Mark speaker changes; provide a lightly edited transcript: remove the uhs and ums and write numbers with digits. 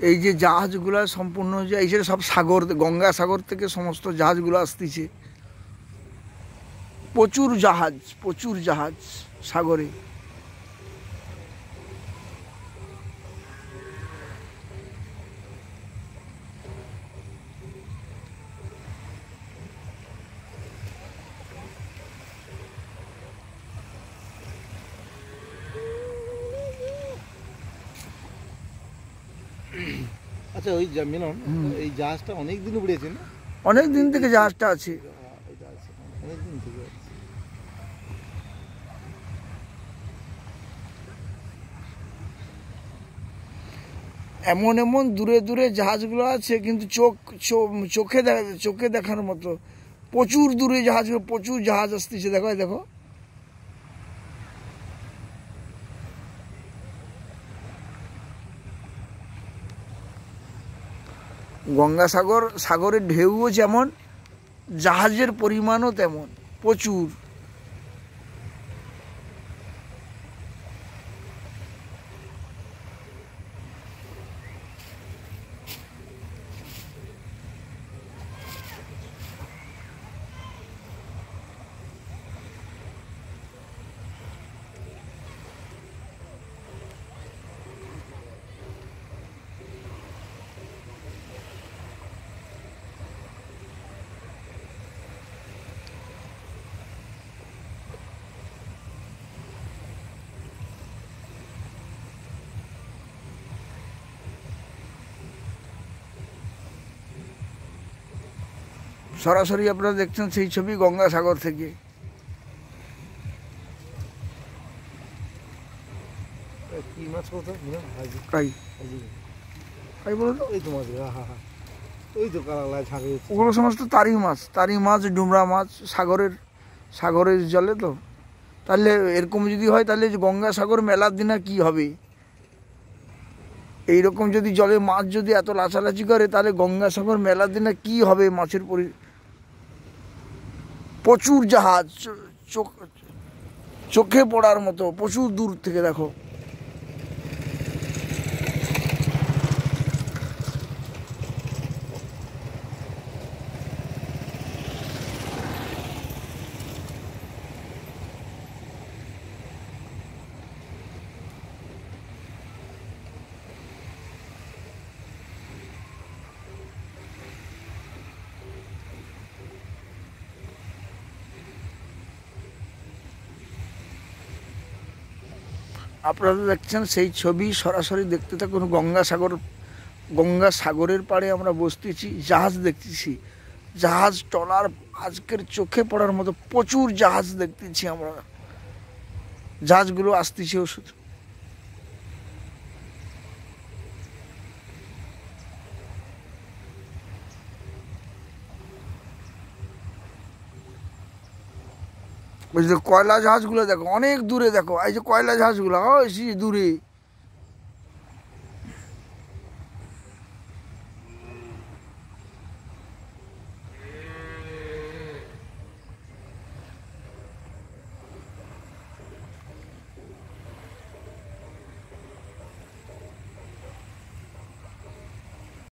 Speaker 1: এই যে জাহাজগুলো সম্পূর্ণ যে এই যে সব সাগর, গঙ্গা সাগর থেকে সমস্ত জাহাজগুলো আসতেছে, প্রচুর জাহাজ সাগরে।
Speaker 2: আচ্ছা, ওই মিলন, এই জাহাজটা অনেক দিন উড়েছে না?
Speaker 1: অনেক দিন থেকে জাহাজটা আছে।
Speaker 2: অনেক দিন থেকে আছে।
Speaker 1: এমন এমন দূরে দূরে জাহাজগুলো আছে, কিন্তু চোখে দেখার মতো প্রচুর দূরে জাহাজগুলো, প্রচুর জাহাজ আসতেছে। দেখো দেখো, সাগরের ঢেউও যেমন, জাহাজের পরিমাণও তেমন প্রচুর। সরাসরি আপনারা দেখছেন সেই ছবি গঙ্গাসাগর থেকে।
Speaker 2: কি মাছ কত?
Speaker 1: ওগুলো সমস্ত তারি মাছ, ডুমরা মাছ, সাগরের জলে। তো তাহলে এরকম যদি হয়, তাহলে গঙ্গাসাগর মেলার দিন আর কি হবে? এইরকম যদি জলে মাছ যদি এত লাচালাচি করে, তাহলে গঙ্গাসাগর মেলার দিনে কি হবে? মাছের প্রচুর জাহাজ, চোখে পড়ার মতো প্রচুর দূর থেকে দেখো। আপনারা দেখছেন সেই ছবি, সরাসরি দেখতে থাকুন। গঙ্গাসাগরের পাড়ে আমরা বসতেছি, জাহাজ দেখতেছি, জাহাজ ট্রলার আজকের চোখে পড়ার মতো প্রচুর জাহাজ দেখতেছি আমরা। জাহাজগুলো আসতেছে ওষুধ। বুঝলে, কয়লা জাহাজগুলো দেখো অনেক দূরে, দেখো এই যে কয়লা জাহাজগুলো দূরে।